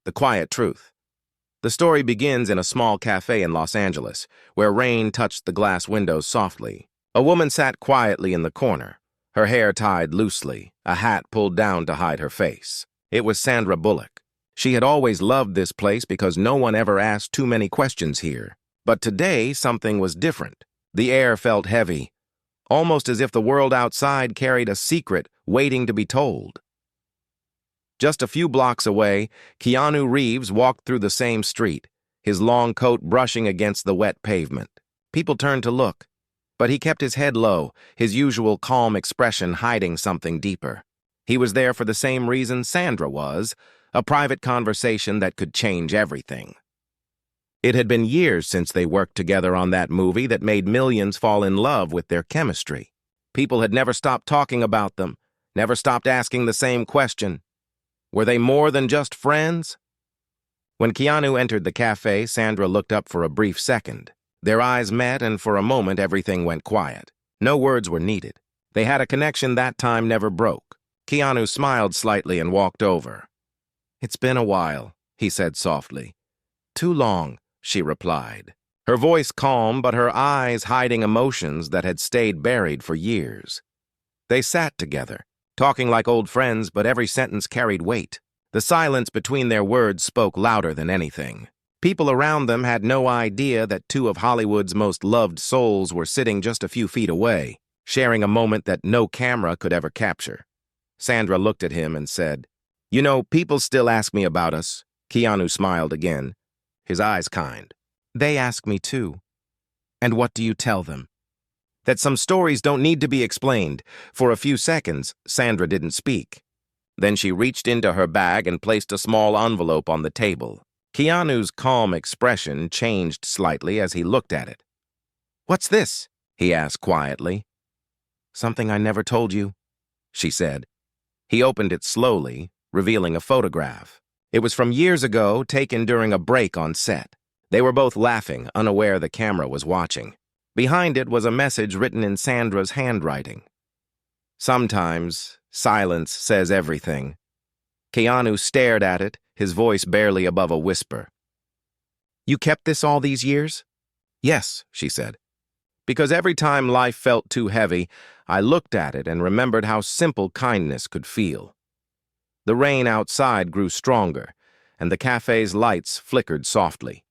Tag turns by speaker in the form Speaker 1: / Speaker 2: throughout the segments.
Speaker 1: The Quiet Truth. The story begins in a small cafe in Los Angeles, where rain touched the glass windows softly. A woman sat quietly in the corner, her hair tied loosely, a hat pulled down to hide her face. It was Sandra Bullock. She had always loved this place because no one ever asked too many questions here. But today, something was different. The air felt heavy, almost as if the world outside carried a secret waiting to be told. Just a few blocks away, Keanu Reeves walked through the same street, his long coat brushing against the wet pavement. People turned to look, but he kept his head low, his usual calm expression hiding something deeper. He was there for the same reason Sandra was, a private conversation that could change everything. It had been years since they worked together on that movie that made millions fall in love with their chemistry. People had never stopped talking about them, never stopped asking the same question. Were they more than just friends? When Keanu entered the cafe, Sandra looked up for a brief second. Their eyes met, and for a moment everything went quiet. No words were needed. They had a connection that time never broke. Keanu smiled slightly and walked over. "It's been a while," he said softly. "Too long," she replied. Her voice calm, but her eyes hiding emotions that had stayed buried for years. They sat together, talking like old friends, but every sentence carried weight. The silence between their words spoke louder than anything. People around them had no idea that two of Hollywood's most loved souls were sitting just a few feet away, sharing a moment that no camera could ever capture. Sandra looked at him and said, "You know, people still ask me about us." Keanu smiled again, his eyes kind. "They ask me too." "And what do you tell them?" "That some stories don't need to be explained." For a few seconds, Sandra didn't speak. Then she reached into her bag and placed a small envelope on the table. Keanu's calm expression changed slightly as he looked at it. "What's this?" he asked quietly. "Something I never told you," she said. He opened it slowly, revealing a photograph. It was from years ago, taken during a break on set. They were both laughing, unaware the camera was watching. Behind it was a message written in Sandra's handwriting. "Sometimes silence says everything." Keanu stared at it, his voice barely above a whisper. "You kept this all these years?" "Yes," she said. "Because every time life felt too heavy, I looked at it and remembered how simple kindness could feel." The rain outside grew stronger, and the cafe's lights flickered softly.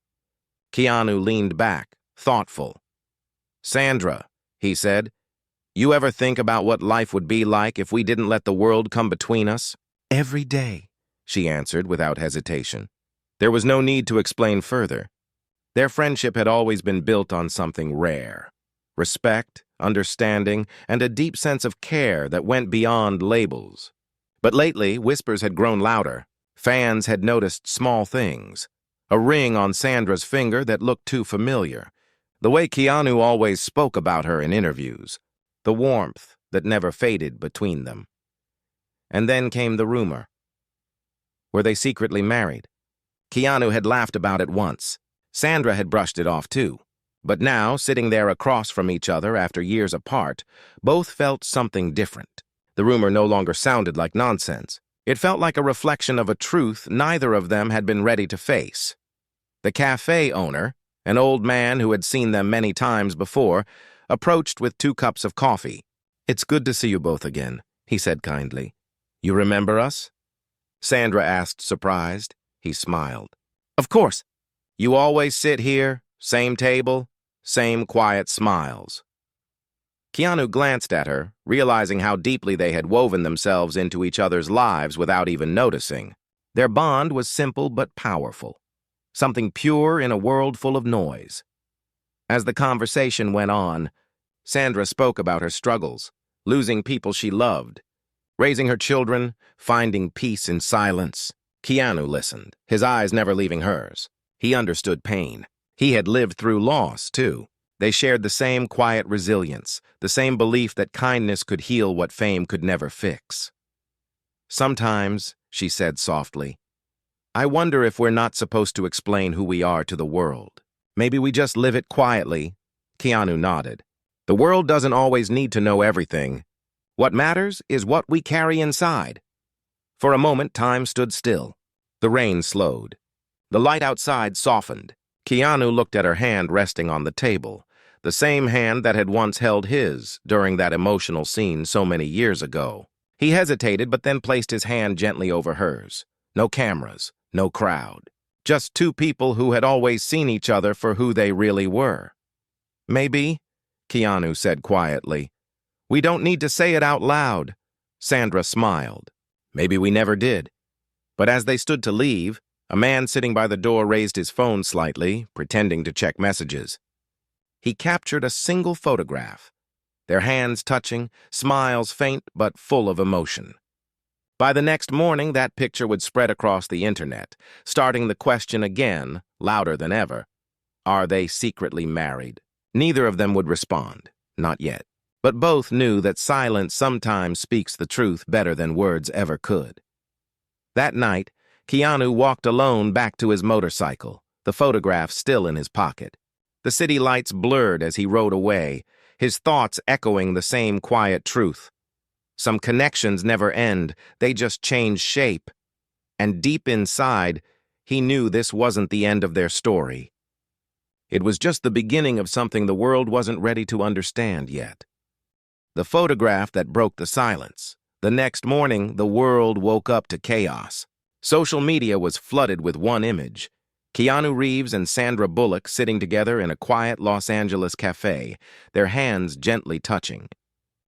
Speaker 1: Keanu leaned back, thoughtful. "Sandra," he said, "you ever think about what life would be like if we didn't let the world come between us?" "Every day," she answered without hesitation. There was no need to explain further. Their friendship had always been built on something rare: respect, understanding, and a deep sense of care that went beyond labels. But lately, whispers had grown louder. Fans had noticed small things. A ring on Sandra's finger that looked too familiar. The way Keanu always spoke about her in interviews. The warmth that never faded between them. And then came the rumor. Were they secretly married? Keanu had laughed about it once. Sandra had brushed it off too. But now, sitting there across from each other after years apart, both felt something different. The rumor no longer sounded like nonsense. It felt like a reflection of a truth neither of them had been ready to face. The cafe owner, an old man who had seen them many times before, approached with 2 cups of coffee. "It's good to see you both again," he said kindly. "You remember us?" Sandra asked, surprised. He smiled. "Of course. You always sit here, same table, same quiet smiles." Keanu glanced at her, realizing how deeply they had woven themselves into each other's lives without even noticing. Their bond was simple but powerful. Something pure in a world full of noise. As the conversation went on, Sandra spoke about her struggles, losing people she loved, raising her children, finding peace in silence. Keanu listened, his eyes never leaving hers. He understood pain. He had lived through loss, too. They shared the same quiet resilience, the same belief that kindness could heal what fame could never fix. "Sometimes," she said softly, "I wonder if we're not supposed to explain who we are to the world. Maybe we just live it quietly." Keanu nodded. "The world doesn't always need to know everything. What matters is what we carry inside." For a moment, time stood still. The rain slowed. The light outside softened. Keanu looked at her hand resting on the table, the same hand that had once held his during that emotional scene so many years ago. He hesitated, but then placed his hand gently over hers. No cameras, no crowd. Just two people who had always seen each other for who they really were. "Maybe," Keanu said quietly. "We don't need to say it out loud." Sandra smiled. "Maybe we never did." But as they stood to leave, a man sitting by the door raised his phone slightly, pretending to check messages. He captured a single photograph, their hands touching, smiles faint but full of emotion. By the next morning, that picture would spread across the internet, starting the question again, louder than ever. Are they secretly married? Neither of them would respond, not yet. But both knew that silence sometimes speaks the truth better than words ever could. That night, Keanu walked alone back to his motorcycle, the photograph still in his pocket. The city lights blurred as he rode away, his thoughts echoing the same quiet truth. Some connections never end, they just change shape. And deep inside, he knew this wasn't the end of their story. It was just the beginning of something the world wasn't ready to understand yet. The photograph that broke the silence. The next morning, the world woke up to chaos. Social media was flooded with one image. Keanu Reeves and Sandra Bullock sitting together in a quiet Los Angeles cafe, their hands gently touching.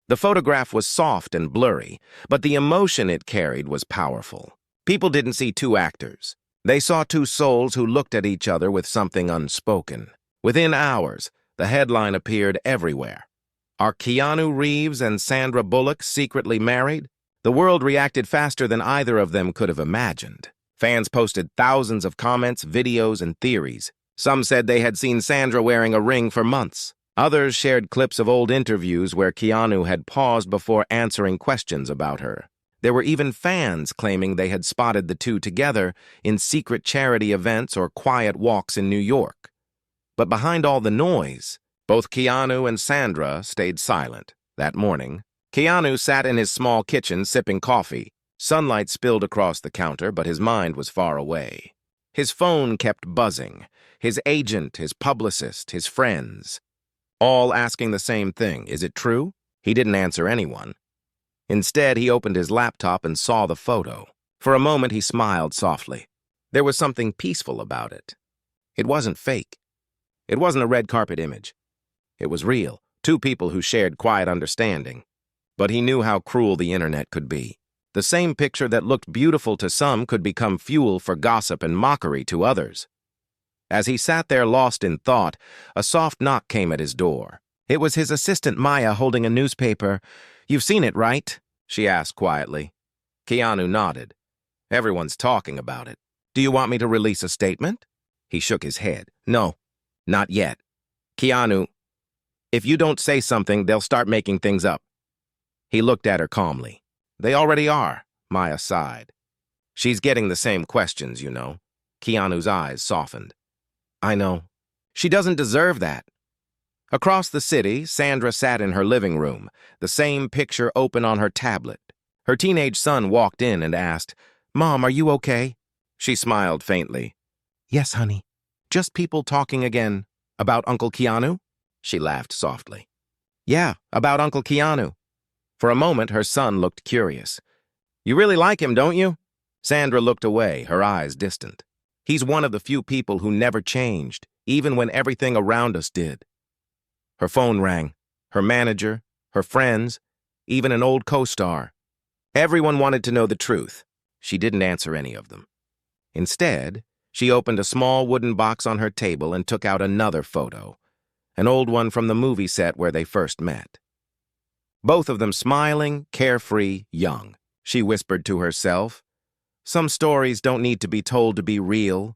Speaker 1: The photograph was soft and blurry, but the emotion it carried was powerful. People didn't see two actors. They saw two souls who looked at each other with something unspoken. Within hours, the headline appeared everywhere. Are Keanu Reeves and Sandra Bullock secretly married? The world reacted faster than either of them could have imagined. Fans posted thousands of comments, videos, and theories. Some said they had seen Sandra wearing a ring for months. Others shared clips of old interviews where Keanu had paused before answering questions about her. There were even fans claiming they had spotted the two together in secret charity events or quiet walks in New York. But behind all the noise, both Keanu and Sandra stayed silent. That morning, Keanu sat in his small kitchen sipping coffee. Sunlight spilled across the counter, but his mind was far away. His phone kept buzzing. His agent, his publicist, his friends, all asking the same thing. Is it true? He didn't answer anyone. Instead, he opened his laptop and saw the photo. For a moment, he smiled softly. There was something peaceful about it. It wasn't fake. It wasn't a red carpet image. It was real, two people who shared quiet understanding. But he knew how cruel the internet could be. The same picture that looked beautiful to some could become fuel for gossip and mockery to others. As he sat there lost in thought, a soft knock came at his door. It was his assistant Maya holding a newspaper. "You've seen it, right?" she asked quietly. Keanu nodded. "Everyone's talking about it. Do you want me to release a statement?" He shook his head. "No, not yet. Keanu, if you don't say something, they'll start making things up." He looked at her calmly. "They already are," Maya sighed. "She's getting the same questions, you know." Keanu's eyes softened. "I know. She doesn't deserve that." Across the city, Sandra sat in her living room, the same picture open on her tablet. Her teenage son walked in and asked, "Mom, are you okay?" She smiled faintly. "Yes, honey. Just people talking again. About Uncle Keanu?" She laughed softly. "Yeah, about Uncle Keanu." For a moment, her son looked curious. "You really like him, don't you?" Sandra looked away, her eyes distant. "He's one of the few people who never changed, even when everything around us did." Her phone rang. Her manager, her friends, even an old co-star. Everyone wanted to know the truth. She didn't answer any of them. Instead, she opened a small wooden box on her table and took out another photo, an old one from the movie set where they first met. Both of them smiling, carefree, young. She whispered to herself, "Some stories don't need to be told to be real."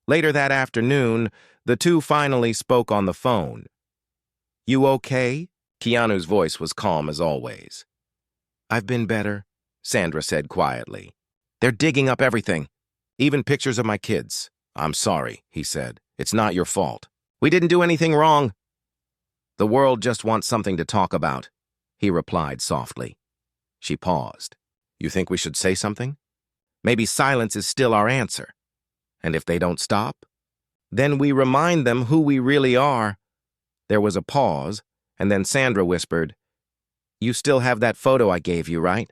Speaker 1: Later that afternoon, the two finally spoke on the phone. "You okay?" Keanu's voice was calm as always. "I've been better," Sandra said quietly. "They're digging up everything, even pictures of my kids." "I'm sorry," he said. "It's not your fault. We didn't do anything wrong." "The world just wants something to talk about," he replied softly. She paused. "You think we should say something?" Maybe silence is still our answer. And if they don't stop, then we remind them who we really are. There was a pause, and then Sandra whispered, "You still have that photo I gave you, right?"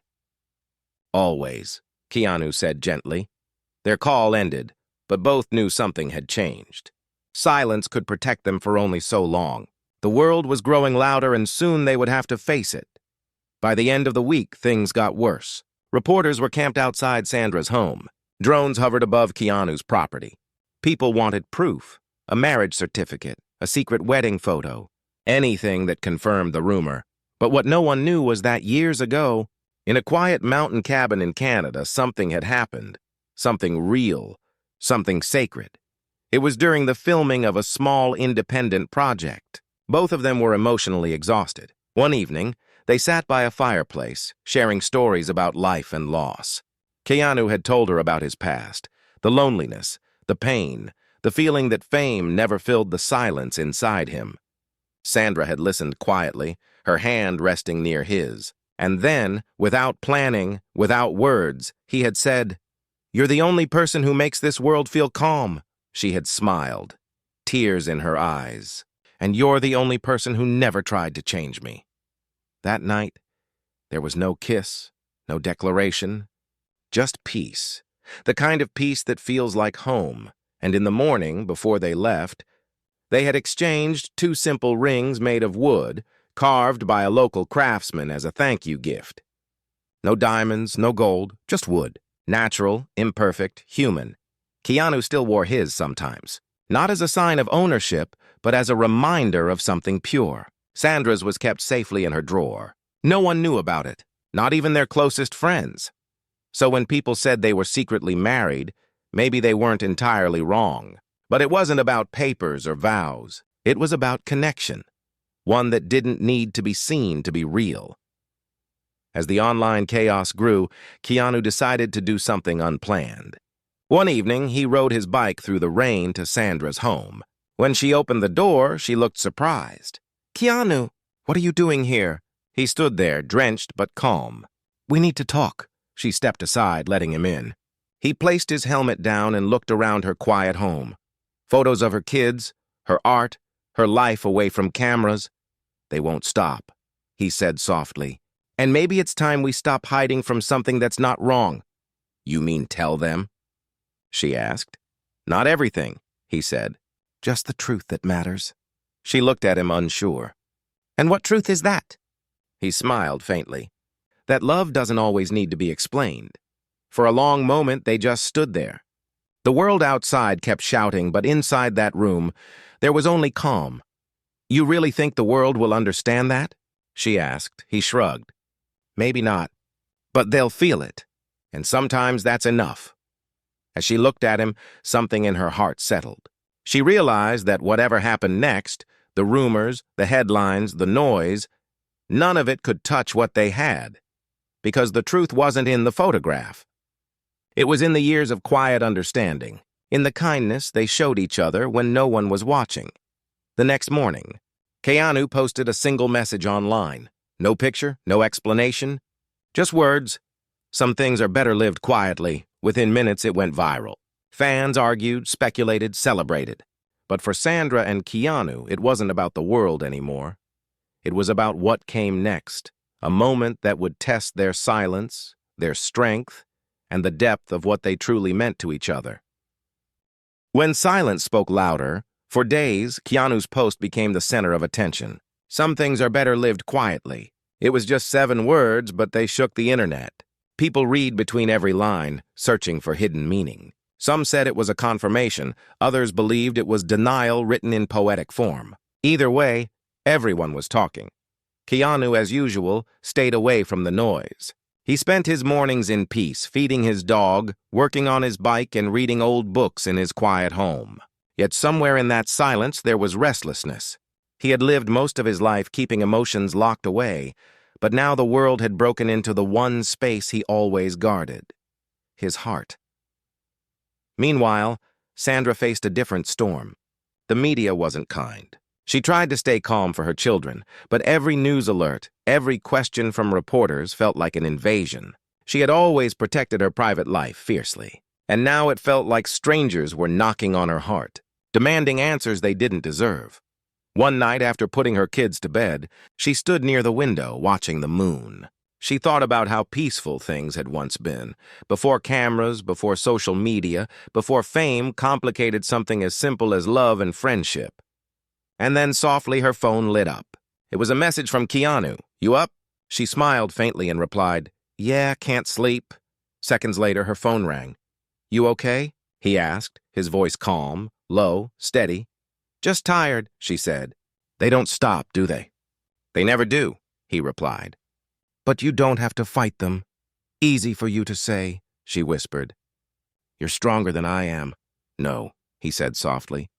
Speaker 1: "Always," Keanu said gently. Their call ended, but both knew something had changed. Silence could protect them for only so long. The world was growing louder, and soon they would have to face it. By the end of the week, things got worse. Reporters were camped outside Sandra's home. Drones hovered above Keanu's property. People wanted proof, a marriage certificate, a secret wedding photo, anything that confirmed the rumor. But what no one knew was that years ago, in a quiet mountain cabin in Canada, something had happened. Something real, something sacred. It was during the filming of a small independent project. Both of them were emotionally exhausted. One evening, they sat by a fireplace, sharing stories about life and loss. Keanu had told her about his past, the loneliness, the pain, the feeling that fame never filled the silence inside him. Sandra had listened quietly, her hand resting near his. And then, without planning, without words, he had said, "You're the only person who makes this world feel calm." She had smiled, tears in her eyes. "And you're the only person who never tried to change me." That night, there was no kiss, no declaration, just peace. The kind of peace that feels like home. And in the morning, before they left, they had exchanged 2 simple rings made of wood, carved by a local craftsman as a thank you gift. No diamonds, no gold, just wood. Natural, imperfect, human. Keanu still wore his sometimes. Not as a sign of ownership, but as a reminder of something pure. Sandra's was kept safely in her drawer. No one knew about it, not even their closest friends. So when people said they were secretly married, maybe they weren't entirely wrong. But it wasn't about papers or vows. It was about connection. One that didn't need to be seen to be real. As the online chaos grew, Keanu decided to do something unplanned. One evening, he rode his bike through the rain to Sandra's home. When she opened the door, she looked surprised. "Keanu, what are you doing here?" He stood there, drenched but calm. "We need to talk." She stepped aside, letting him in. He placed his helmet down and looked around her quiet home. Photos of her kids, her art, her life away from cameras. "They won't stop," he said softly. "And maybe it's time we stop hiding from something that's not wrong." "You mean tell them?" she asked. "Not everything," he said. "Just the truth that matters." She looked at him unsure. "And what truth is that?" He smiled faintly. "That love doesn't always need to be explained." For a long moment, they just stood there. The world outside kept shouting, but inside that room, there was only calm. "You really think the world will understand that?" she asked. He shrugged. "Maybe not, but they'll feel it, and sometimes that's enough." As she looked at him, something in her heart settled. She realized that whatever happened next, the rumors, the headlines, the noise, none of it could touch what they had, because the truth wasn't in the photograph. It was in the years of quiet understanding, in the kindness they showed each other when no one was watching. The next morning, Keanu posted a single message online. No picture, no explanation, just words. "Some things are better lived quietly." Within minutes, it went viral. Fans argued, speculated, celebrated. But for Sandra and Keanu, it wasn't about the world anymore. It was about what came next, a moment that would test their silence, their strength, and the depth of what they truly meant to each other. When silence spoke louder, for days, Keanu's post became the center of attention. "Some things are better lived quietly." It was just 7 words, but they shook the internet. People read between every line, searching for hidden meaning. Some said it was a confirmation, others believed it was denial written in poetic form. Either way, everyone was talking. Keanu, as usual, stayed away from the noise. He spent his mornings in peace, feeding his dog, working on his bike, and reading old books in his quiet home. Yet somewhere in that silence there was restlessness. He had lived most of his life keeping emotions locked away, but now the world had broken into the one space he always guarded, his heart. Meanwhile, Sandra faced a different storm. The media wasn't kind. She tried to stay calm for her children, but every news alert, every question from reporters felt like an invasion. She had always protected her private life fiercely, and now it felt like strangers were knocking on her heart, demanding answers they didn't deserve. One night after putting her kids to bed, she stood near the window watching the moon. She thought about how peaceful things had once been, before cameras, before social media, before fame complicated something as simple as love and friendship. And then softly her phone lit up. It was a message from Keanu. "You up?" She smiled faintly and replied, "Yeah, can't sleep." Seconds later, her phone rang. "You okay?" he asked, his voice calm, low, steady. "Just tired," she said. "They don't stop, do they?" "They never do," he replied. "But you don't have to fight them. Easy for you to say," she whispered. "You're stronger than I am." "No," he said softly.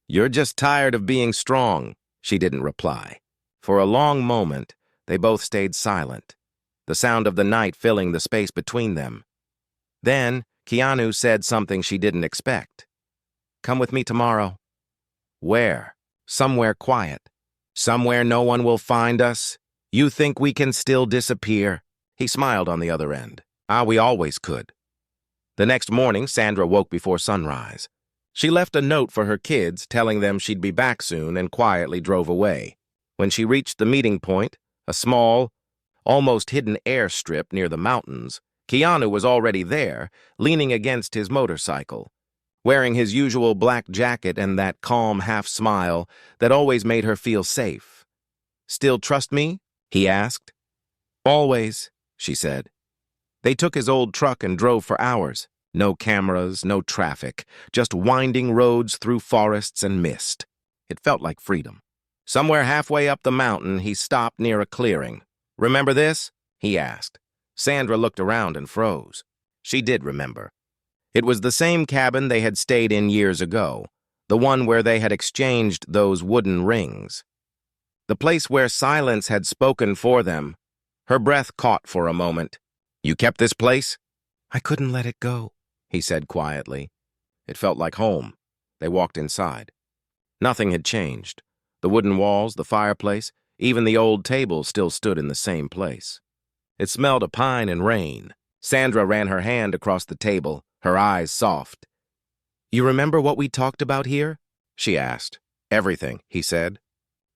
Speaker 1: "You're just tired of being strong." She didn't reply. For a long moment, they both stayed silent, the sound of the night filling the space between them. Then, Keanu said something she didn't expect. "Come with me tomorrow." "Where?" "Somewhere quiet. Somewhere no one will find us. You think we can still disappear?" He smiled on the other end. We always could." The next morning, Sandra woke before sunrise. She left a note for her kids telling them she'd be back soon and quietly drove away. When she reached the meeting point, a small, almost hidden airstrip near the mountains, Keanu was already there, leaning against his motorcycle, wearing his usual black jacket and that calm half-smile that always made her feel safe. "Still trust me?" he asked. "Always," she said. They took his old truck and drove for hours. No cameras, no traffic, just winding roads through forests and mist. It felt like freedom. Somewhere halfway up the mountain, he stopped near a clearing. "Remember this?" he asked. Sandra looked around and froze. She did remember. It was the same cabin they had stayed in years ago, the one where they had exchanged those wooden rings. The place where silence had spoken for them. Her breath caught for a moment. "You kept this place?" "I couldn't let it go," he said quietly. It felt like home. They walked inside. Nothing had changed. The wooden walls, the fireplace, even the old table still stood in the same place. It smelled of pine and rain. Sandra ran her hand across the table, her eyes soft. "You remember what we talked about here?" she asked. "Everything," he said.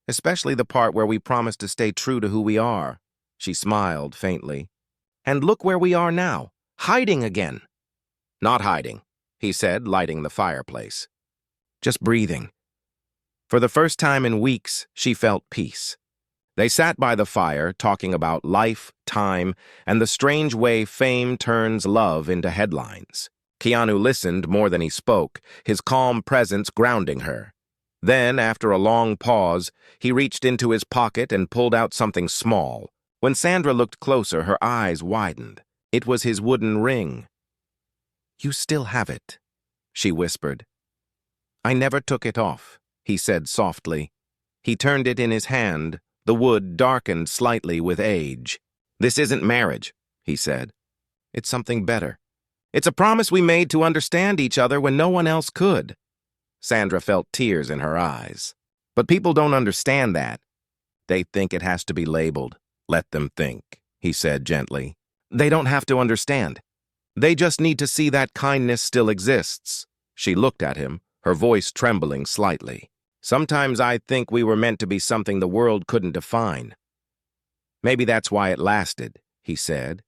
Speaker 1: "Especially the part where we promised to stay true to who we are." She smiled faintly. "And look where we are now, hiding again." "Not hiding," he said, lighting the fireplace. "Just breathing." For the first time in weeks, she felt peace. They sat by the fire, talking about life, time, and the strange way fame turns love into headlines. Keanu listened more than he spoke, his calm presence grounding her. Then, after a long pause, he reached into his pocket and pulled out something small. When Sandra looked closer, her eyes widened. It was his wooden ring. "You still have it," she whispered. "I never took it off," he said softly. He turned it in his hand, the wood darkened slightly with age. "This isn't marriage," he said. "It's something better. It's a promise we made to understand each other when no one else could." Sandra felt tears in her eyes. "But people don't understand that. They think it has to be labeled." "Let them think," he said gently. "They don't have to understand. They just need to see that kindness still exists." She looked at him, her voice trembling slightly. "Sometimes I think we were meant to be something the world couldn't define." "Maybe that's why it lasted," he said.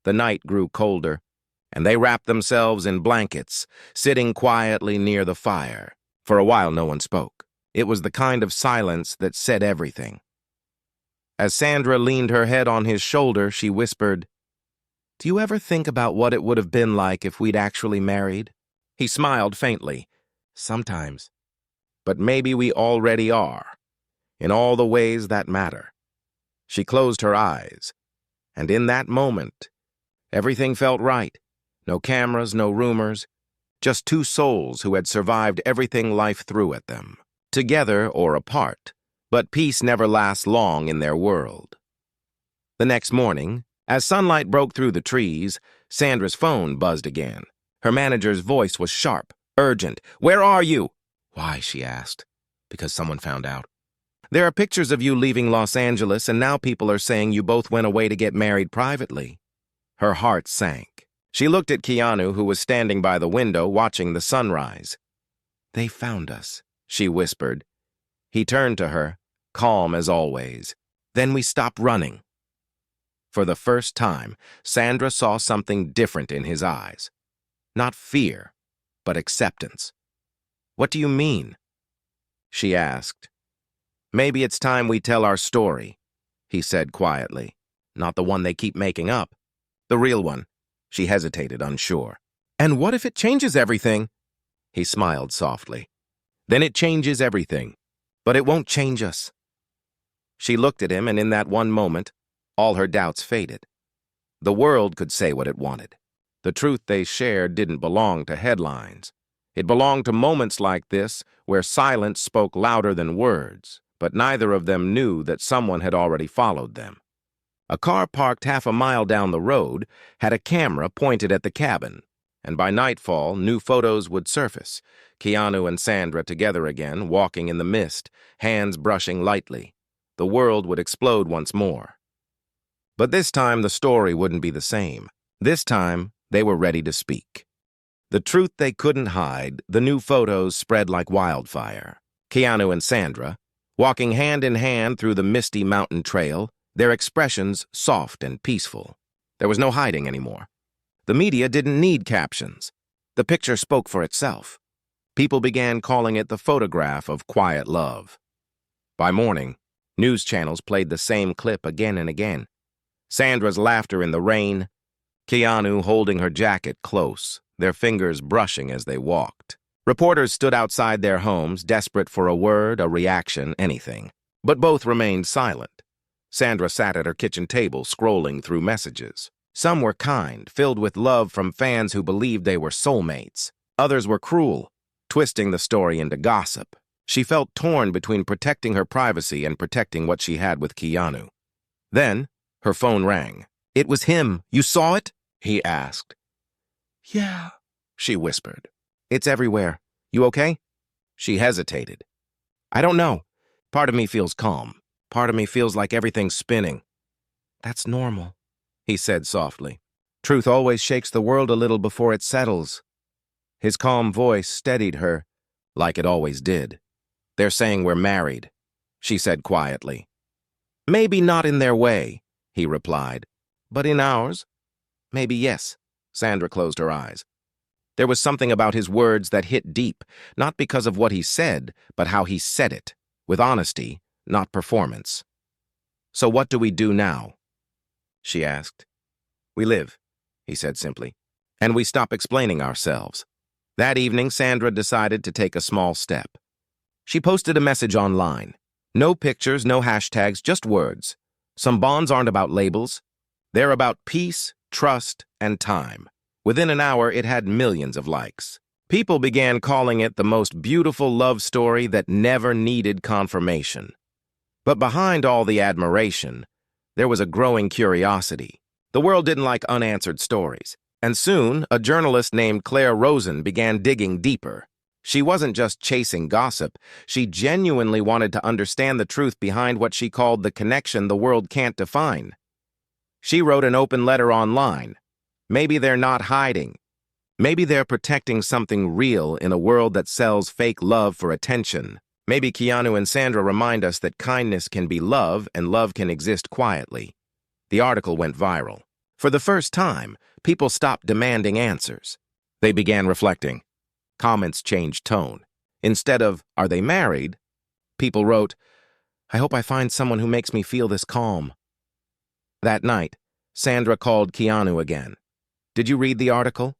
Speaker 1: The night grew colder, and they wrapped themselves in blankets, sitting quietly near the fire. For a while no one spoke. It was the kind of silence that said everything. As Sandra leaned her head on his shoulder, she whispered, "Do you ever think about what it would have been like if we'd actually married?" He smiled faintly. "Sometimes. But maybe we already are, in all the ways that matter." She closed her eyes, and in that moment, everything felt right. No cameras, no rumors, just two souls who had survived everything life threw at them, together or apart. But peace never lasts long in their world. The next morning, as sunlight broke through the trees, Sandra's phone buzzed again. Her manager's voice was sharp, urgent. "Where are you?" "Why?" she asked. "Because someone found out. There are pictures of you leaving Los Angeles, and now people are saying you both went away to get married privately." Her heart sank. She looked at Keanu, who was standing by the window watching the sunrise. "They found us," she whispered. He turned to her, calm as always. "Then we stopped running." For the first time, Sandra saw something different in his eyes. Not fear, but acceptance. "What do you mean?" she asked. "Maybe it's time we tell our story," he said quietly. "Not the one they keep making up. The real one." She hesitated, unsure. "And what if it changes everything?" He smiled softly. "Then it changes everything, but it won't change us." She looked at him, and in that one moment, all her doubts faded. The world could say what it wanted. The truth they shared didn't belong to headlines. It belonged to moments like this, where silence spoke louder than words, but neither of them knew that someone had already followed them. A car parked half a mile down the road had a camera pointed at the cabin, and by nightfall, new photos would surface. Keanu and Sandra together again, walking in the mist, hands brushing lightly. The world would explode once more. But this time, the story wouldn't be the same. This time, they were ready to speak. The truth they couldn't hide, the new photos spread like wildfire. Keanu and Sandra, walking hand in hand through the misty mountain trail, their expressions soft and peaceful. There was no hiding anymore. The media didn't need captions. The picture spoke for itself. People began calling it the photograph of quiet love. By morning, news channels played the same clip again and again. Sandra's laughter in the rain, Keanu holding her jacket close, their fingers brushing as they walked. Reporters stood outside their homes, desperate for a word, a reaction, anything. But both remained silent. Sandra sat at her kitchen table, scrolling through messages. Some were kind, filled with love from fans who believed they were soulmates. Others were cruel, twisting the story into gossip. She felt torn between protecting her privacy and protecting what she had with Keanu. Then, her phone rang. "It was him. You saw it?" he asked. "Yeah," she whispered. "It's everywhere. You okay?" She hesitated. "I don't know. Part of me feels calm. Part of me feels like everything's spinning." "That's normal," he said softly. "Truth always shakes the world a little before it settles." His calm voice steadied her, like it always did. "They're saying we're married," she said quietly. "Maybe not in their way," he replied. "But in ours? Maybe yes." Sandra closed her eyes. There was something about his words that hit deep, not because of what he said, but how he said it, with honesty, not performance. "So what do we do now?" she asked. "We live," he said simply, "and we stop explaining ourselves." That evening, Sandra decided to take a small step. She posted a message online. No pictures, no hashtags, just words. Some bonds aren't about labels. They're about peace, trust, and time. Within an hour, it had millions of likes. People began calling it the most beautiful love story that never needed confirmation. But behind all the admiration, there was a growing curiosity. The world didn't like unanswered stories. And soon, a journalist named Claire Rosen began digging deeper. She wasn't just chasing gossip. She genuinely wanted to understand the truth behind what she called the connection the world can't define. She wrote an open letter online. Maybe they're not hiding. Maybe they're protecting something real in a world that sells fake love for attention. Maybe Keanu and Sandra remind us that kindness can be love and love can exist quietly. The article went viral. For the first time, people stopped demanding answers. They began reflecting. Comments changed tone. Instead of, "Are they married?" people wrote, "I hope I find someone who makes me feel this calm." That night, Sandra called Keanu again. "Did you read the article?"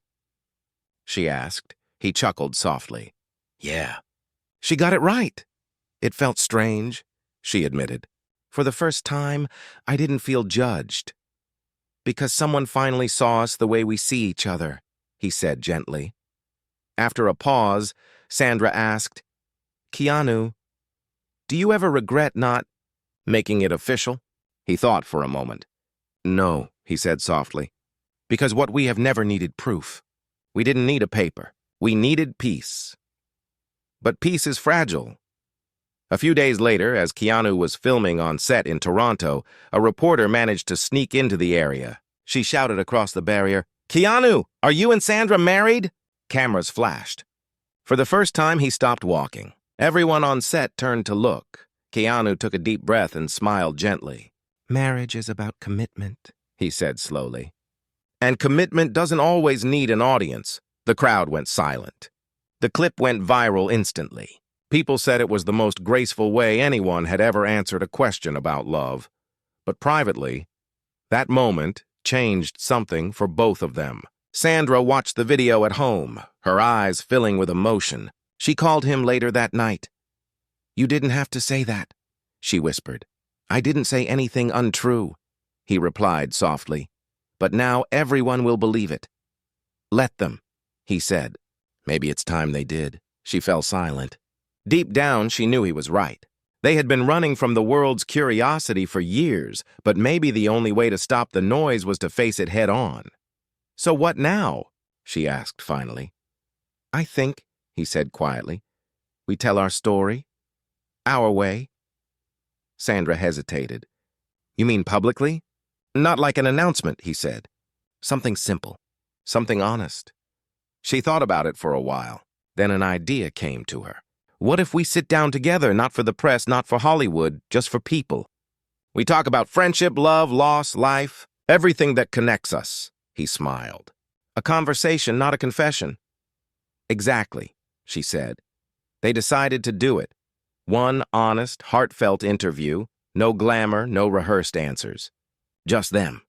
Speaker 1: she asked. He chuckled softly. "Yeah." "She got it right." "It felt strange," she admitted. "For the first time, I didn't feel judged." "Because someone finally saw us the way we see each other," he said gently. After a pause, Sandra asked, "Keanu, do you ever regret not making it official?" He thought for a moment. "No," he said softly, "because what we have never needed proof. We didn't need a paper. We needed peace. But peace is fragile." A few days later, as Keanu was filming on set in Toronto, a reporter managed to sneak into the area. She shouted across the barrier, "Keanu, are you and Sandra married?" Cameras flashed. For the first time, he stopped walking. Everyone on set turned to look. Keanu took a deep breath and smiled gently. "Marriage is about commitment," he said slowly. "And commitment doesn't always need an audience." The crowd went silent. The clip went viral instantly. People said it was the most graceful way anyone had ever answered a question about love. But privately, that moment changed something for both of them. Sandra watched the video at home, her eyes filling with emotion. She called him later that night. "You didn't have to say that," she whispered. "I didn't say anything untrue," he replied softly. "But now everyone will believe it." "Let them," he said. Maybe it's time they did. She fell silent. Deep down, she knew he was right. They had been running from the world's curiosity for years, but maybe the only way to stop the noise was to face it head on. "So what now?" she asked finally. "I think," he said quietly, "we tell our story, our way." Sandra hesitated. "You mean publicly?" "Not like an announcement," he said. "Something simple, something honest." She thought about it for a while. Then an idea came to her. "What if we sit down together, not for the press, not for Hollywood, just for people? We talk about friendship, love, loss, life, everything that connects us." He smiled. "A conversation, not a confession." "Exactly," she said. They decided to do it. One honest, heartfelt interview, no glamour, no rehearsed answers. Just them.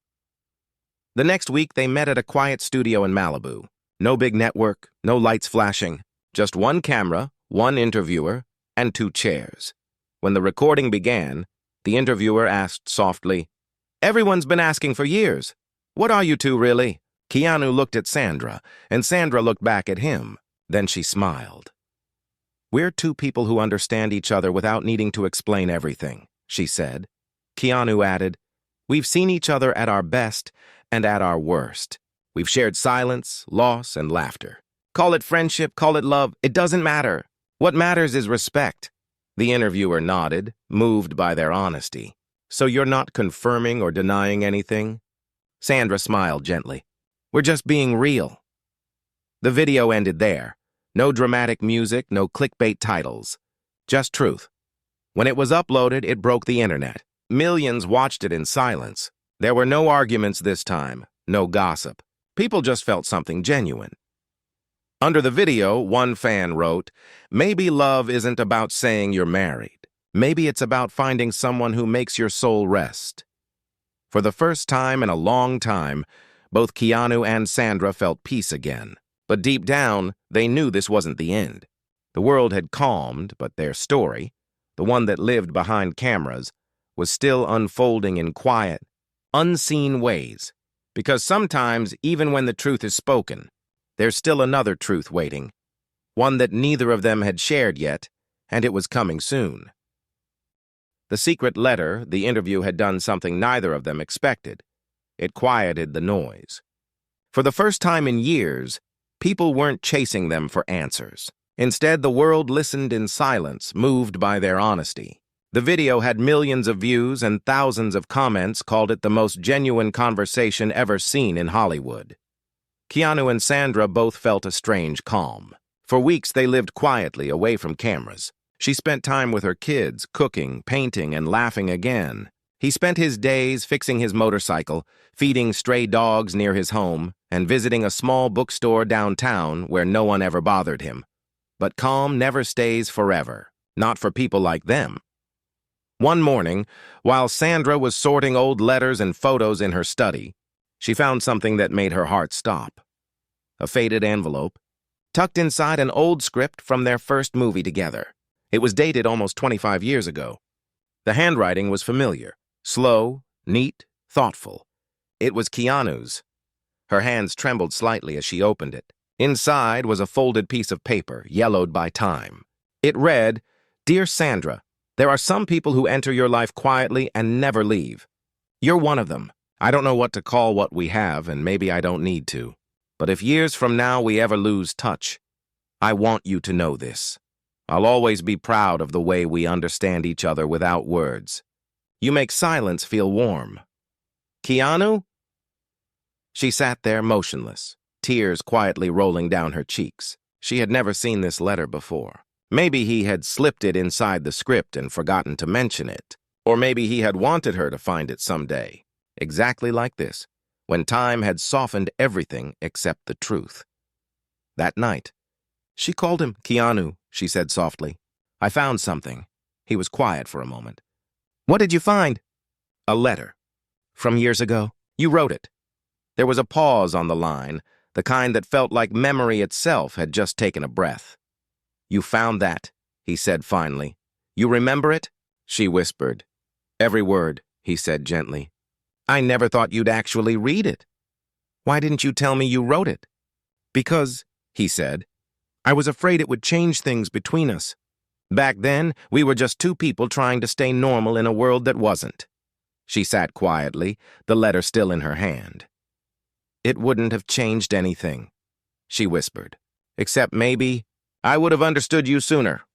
Speaker 1: The next week, they met at a quiet studio in Malibu. No big network, no lights flashing, just one camera, one interviewer, and 2 chairs. When the recording began, the interviewer asked softly, "Everyone's been asking for years. What are you two, really?" Keanu looked at Sandra, and Sandra looked back at him. Then she smiled. "We're 2 people who understand each other without needing to explain everything," she said. Keanu added, "We've seen each other at our best and at our worst. We've shared silence, loss, and laughter. Call it friendship, call it love, it doesn't matter. What matters is respect." The interviewer nodded, moved by their honesty. "So you're not confirming or denying anything?" Sandra smiled gently. "We're just being real." The video ended there. No dramatic music, no clickbait titles. Just truth. When it was uploaded, it broke the internet. Millions watched it in silence. There were no arguments this time, no gossip. People just felt something genuine. Under the video, one fan wrote, "Maybe love isn't about saying you're married. Maybe it's about finding someone who makes your soul rest." For the first time in a long time, both Keanu and Sandra felt peace again. But deep down, they knew this wasn't the end. The world had calmed, but their story, the one that lived behind cameras, was still unfolding in quiet, unseen ways. Because sometimes, even when the truth is spoken, there's still another truth waiting, one that neither of them had shared yet, and it was coming soon. The secret letter, the interview had done something neither of them expected. It quieted the noise. For the first time in years, people weren't chasing them for answers. Instead, the world listened in silence, moved by their honesty. The video had millions of views and thousands of comments called it the most genuine conversation ever seen in Hollywood. Keanu and Sandra both felt a strange calm. For weeks, they lived quietly, away from cameras. She spent time with her kids, cooking, painting, and laughing again. He spent his days fixing his motorcycle, feeding stray dogs near his home, and visiting a small bookstore downtown where no one ever bothered him. But calm never stays forever, not for people like them. One morning, while Sandra was sorting old letters and photos in her study, she found something that made her heart stop. A faded envelope, tucked inside an old script from their first movie together. It was dated almost 25 years ago. The handwriting was familiar, slow, neat, thoughtful. It was Keanu's. Her hands trembled slightly as she opened it. Inside was a folded piece of paper, yellowed by time. It read, "Dear Sandra, there are some people who enter your life quietly and never leave. You're one of them. I don't know what to call what we have, and maybe I don't need to. But if years from now we ever lose touch, I want you to know this. I'll always be proud of the way we understand each other without words. You make silence feel warm." "Keanu?" She sat there motionless, tears quietly rolling down her cheeks. She had never seen this letter before. Maybe he had slipped it inside the script and forgotten to mention it. Or maybe he had wanted her to find it someday. Exactly like this, when time had softened everything except the truth. That night, she called him. "Keanu," she said softly. "I found something." He was quiet for a moment. "What did you find?" "A letter. From years ago. You wrote it." There was a pause on the line, the kind that felt like memory itself had just taken a breath. "You found that," he said finally. "You remember it?" She whispered. "Every word," he said gently. "I never thought you'd actually read it. Why didn't you tell me you wrote it?" "Because," he said, "I was afraid it would change things between us. Back then, we were just two people trying to stay normal in a world that wasn't." She sat quietly, the letter still in her hand. "It wouldn't have changed anything," she whispered. "Except maybe I would have understood you sooner."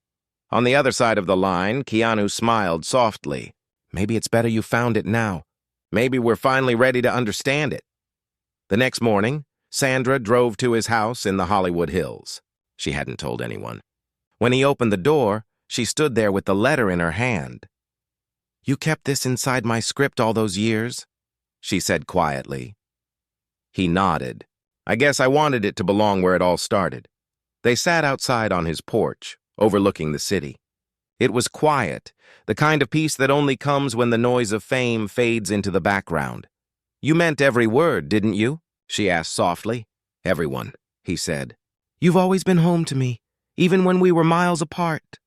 Speaker 1: On the other side of the line, Keanu smiled softly. "Maybe it's better you found it now. Maybe we're finally ready to understand it." The next morning, Sandra drove to his house in the Hollywood Hills. She hadn't told anyone. When he opened the door, she stood there with the letter in her hand. "You kept this inside my script all those years?" she said quietly. He nodded. "I guess I wanted it to belong where it all started." They sat outside on his porch, overlooking the city. It was quiet, the kind of peace that only comes when the noise of fame fades into the background. "You meant every word, didn't you?" she asked softly. "Everyone," he said. "You've always been home to me, even when we were miles apart."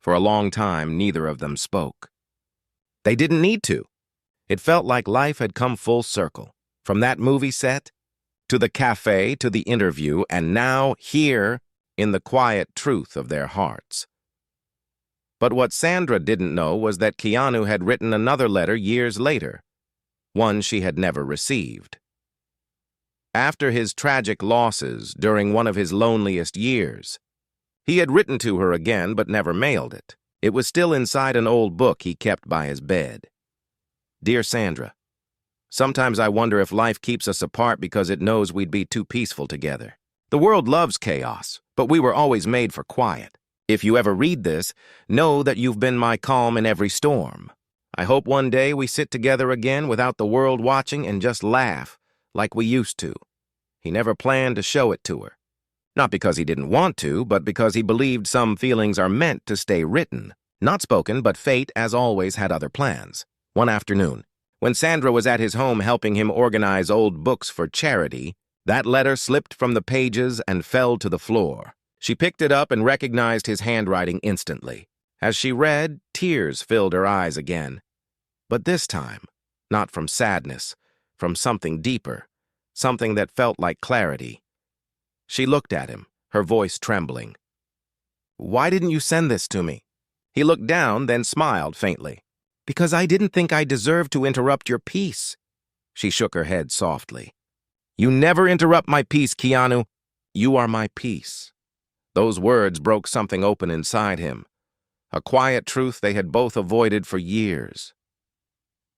Speaker 1: For a long time, neither of them spoke. They didn't need to. It felt like life had come full circle, from that movie set, to the cafe, to the interview, and now here, in the quiet truth of their hearts. But what Sandra didn't know was that Keanu had written another letter years later, one she had never received. After his tragic losses during one of his loneliest years, he had written to her again but never mailed it. It was still inside an old book he kept by his bed. "Dear Sandra, sometimes I wonder if life keeps us apart because it knows we'd be too peaceful together. The world loves chaos, but we were always made for quiet. If you ever read this, know that you've been my calm in every storm. I hope one day we sit together again without the world watching and just laugh like we used to." He never planned to show it to her. Not because he didn't want to, but because he believed some feelings are meant to stay written. Not spoken, but fate, as always, had other plans. One afternoon, when Sandra was at his home helping him organize old books for charity, that letter slipped from the pages and fell to the floor. She picked it up and recognized his handwriting instantly. As she read, tears filled her eyes again. But this time, not from sadness, from something deeper, something that felt like clarity. She looked at him, her voice trembling. "Why didn't you send this to me?" He looked down, then smiled faintly. "Because I didn't think I deserved to interrupt your peace." She shook her head softly. "You never interrupt my peace, Keanu. You are my peace." Those words broke something open inside him, a quiet truth they had both avoided for years.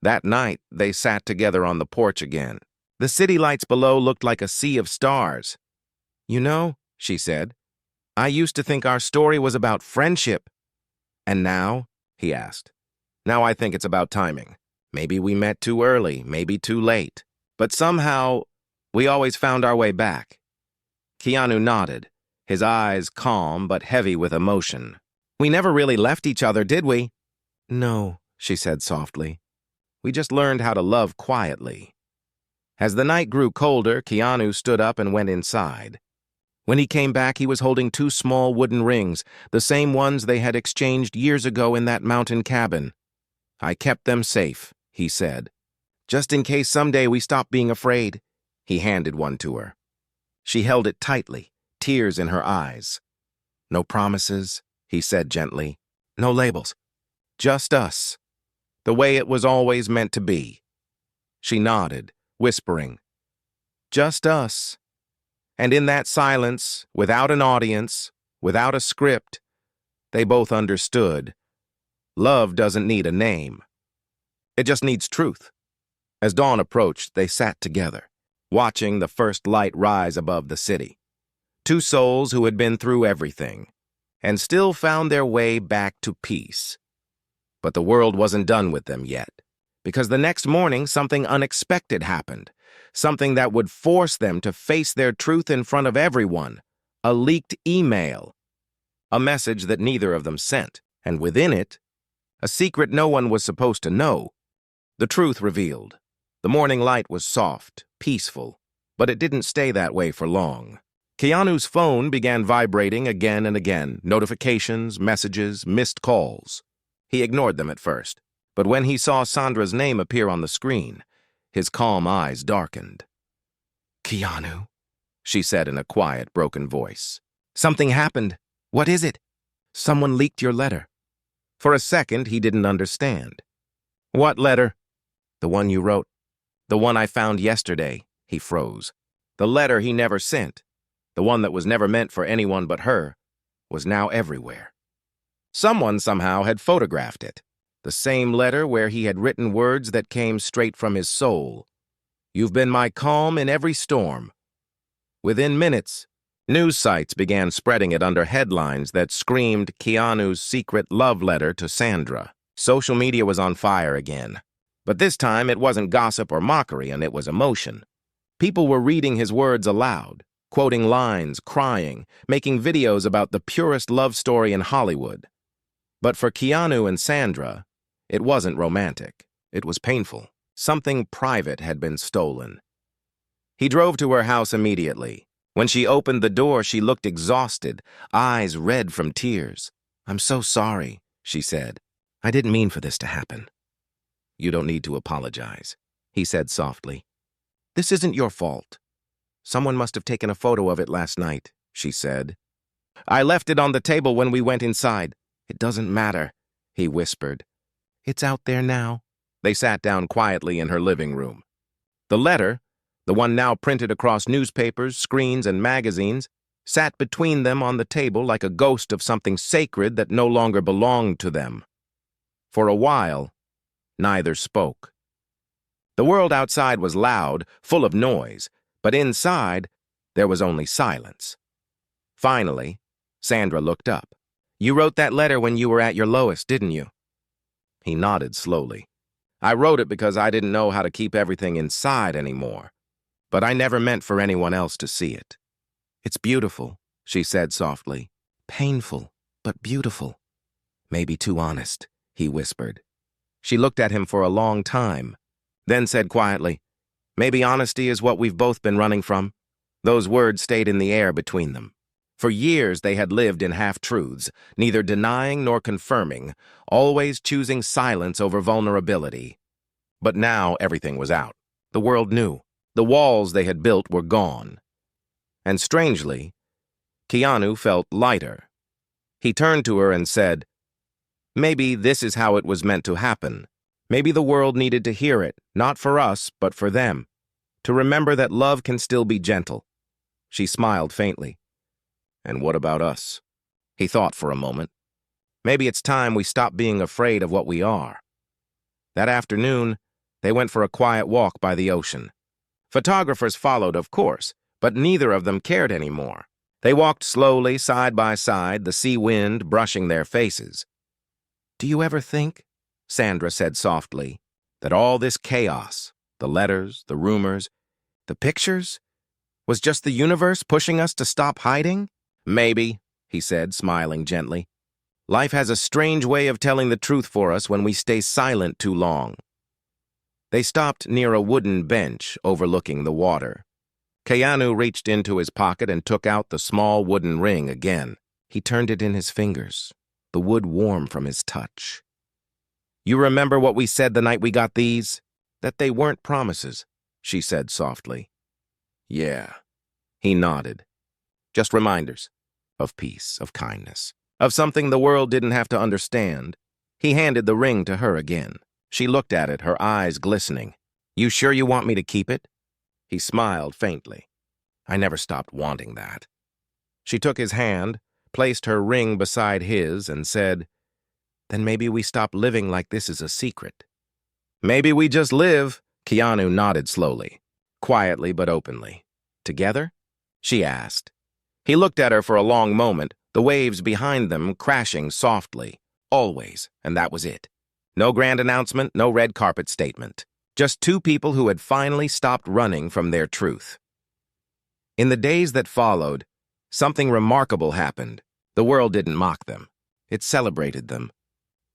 Speaker 1: That night, they sat together on the porch again. The city lights below looked like a sea of stars. "You know," she said, "I used to think our story was about friendship." "And now?" he asked. "Now I think it's about timing. Maybe we met too early, maybe too late. But somehow, we always found our way back." Keanu nodded, his eyes calm but heavy with emotion. "We never really left each other, did we?" "No," she said softly. "We just learned how to love quietly." As the night grew colder, Keanu stood up and went inside. When he came back, he was holding two small wooden rings, the same ones they had exchanged years ago in that mountain cabin. "I kept them safe," he said. "Just in case someday we stop being afraid." He handed one to her. She held it tightly, tears in her eyes. "No promises," he said gently. "No labels. Just us. The way it was always meant to be." She nodded, whispering, "Just us." And in that silence, without an audience, without a script, they both understood. Love doesn't need a name. It just needs truth. As dawn approached, they sat together. watching the first light rise above the city. Two souls who had been through everything and still found their way back to peace. But the world wasn't done with them yet, because the next morning something unexpected happened, something that would force them to face their truth in front of everyone. A leaked email, a message that neither of them sent, and within it, a secret no one was supposed to know. The truth revealed. The morning light was soft, peaceful, but it didn't stay that way for long. Keanu's phone began vibrating again and again, notifications, messages, missed calls. He ignored them at first, but when he saw Sandra's name appear on the screen, his calm eyes darkened. "Keanu," she said in a quiet, broken voice. "Something happened. What is it?" "Someone leaked your letter." For a second, he didn't understand. "What letter?" "The one you wrote. The one I found yesterday." He froze. The letter he never sent, the one that was never meant for anyone but her, was now everywhere. Someone somehow had photographed it. The same letter where he had written words that came straight from his soul. "You've been my calm in every storm." Within minutes, news sites began spreading it under headlines that screamed Keanu's secret love letter to Sandra. Social media was on fire again. But this time it wasn't gossip or mockery, and it was emotion. People were reading his words aloud, quoting lines, crying, making videos about the purest love story in Hollywood. But for Keanu and Sandra, it wasn't romantic. It was painful. Something private had been stolen. He drove to her house immediately. When she opened the door, she looked exhausted, eyes red from tears. "I'm so sorry," she said. "I didn't mean for this to happen." "You don't need to apologize," he said softly. "This isn't your fault. Someone must have taken a photo of it last night," she said. "I left it on the table when we went inside." "It doesn't matter," he whispered. "It's out there now." They sat down quietly in her living room. The letter, the one now printed across newspapers, screens, and magazines, sat between them on the table like a ghost of something sacred that no longer belonged to them. For a while, neither spoke. The world outside was loud, full of noise, but inside, there was only silence. Finally, Sandra looked up. "You wrote that letter when you were at your lowest, didn't you?" He nodded slowly. "I wrote it because I didn't know how to keep everything inside anymore. But I never meant for anyone else to see it." "It's beautiful," she said softly. "Painful, but beautiful." "Maybe too honest," he whispered. She looked at him for a long time, then said quietly, "Maybe honesty is what we've both been running from." Those words stayed in the air between them. For years they had lived in half-truths, neither denying nor confirming, always choosing silence over vulnerability. But now everything was out. The world knew. The walls they had built were gone. And strangely, Keanu felt lighter. He turned to her and said, "Maybe this is how it was meant to happen. Maybe the world needed to hear it, not for us, but for them. To remember that love can still be gentle." She smiled faintly. "And what about us?" He thought for a moment. "Maybe it's time we stop being afraid of what we are." That afternoon, they went for a quiet walk by the ocean. Photographers followed, of course, but neither of them cared anymore. They walked slowly, side by side, the sea wind brushing their faces. "Do you ever think," Sandra said softly, "that all this chaos, the letters, the rumors, the pictures, was just the universe pushing us to stop hiding?" "Maybe," he said, smiling gently. "Life has a strange way of telling the truth for us when we stay silent too long." They stopped near a wooden bench overlooking the water. Keanu reached into his pocket and took out the small wooden ring again. He turned it in his fingers, the wood warm from his touch. "You remember what we said the night we got these?" "That they weren't promises," she said softly. "Yeah." He nodded. "Just reminders of peace, of kindness, of something the world didn't have to understand." He handed the ring to her again. She looked at it, her eyes glistening. "You sure you want me to keep it?" He smiled faintly. "I never stopped wanting that." She took his hand, placed her ring beside his, and said, "Then maybe we stop living like this is a secret." "Maybe we just live," Keanu nodded slowly. quietly but openly. Together? She asked. He looked at her for a long moment, the waves behind them crashing softly. Always, and that was it. No grand announcement, no red carpet statement. Just two people who had finally stopped running from their truth. In the days that followed, something remarkable happened. The world didn't mock them. It celebrated them.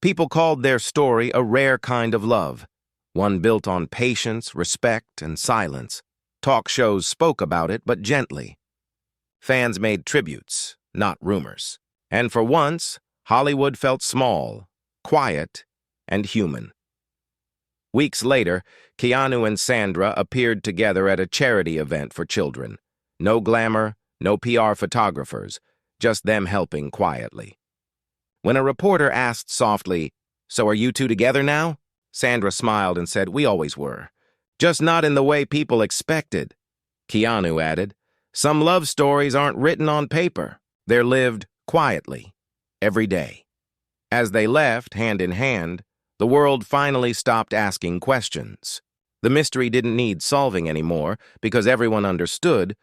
Speaker 1: People called their story a rare kind of love, one built on patience, respect, and silence. Talk shows spoke about it, but gently. Fans made tributes, not rumors. And for once, Hollywood felt small, quiet, and human. Weeks later, Keanu and Sandra appeared together at a charity event for children. No glamour, no PR photographers, just them helping quietly. When a reporter asked softly, "So are you two together now?" Sandra smiled and said, "We always were. Just not in the way people expected." Keanu added, "Some love stories aren't written on paper. They're lived quietly, every day." As they left, hand in hand, the world finally stopped asking questions. The mystery didn't need solving anymore because everyone understood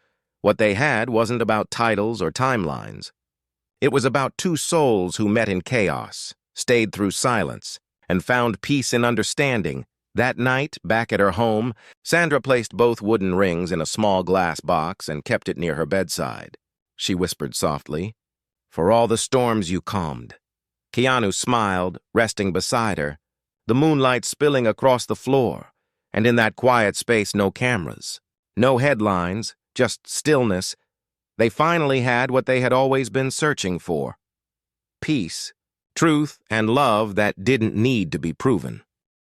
Speaker 1: what they had wasn't about titles or timelines. It was about two souls who met in chaos, stayed through silence, and found peace in understanding. That night, back at her home, Sandra placed both wooden rings in a small glass box and kept it near her bedside. She whispered softly, "For all the storms you calmed." Keanu smiled, resting beside her, the moonlight spilling across the floor, and in that quiet space no cameras, no headlines, just stillness. They finally had what they had always been searching for. Peace, truth, and love that didn't need to be proven.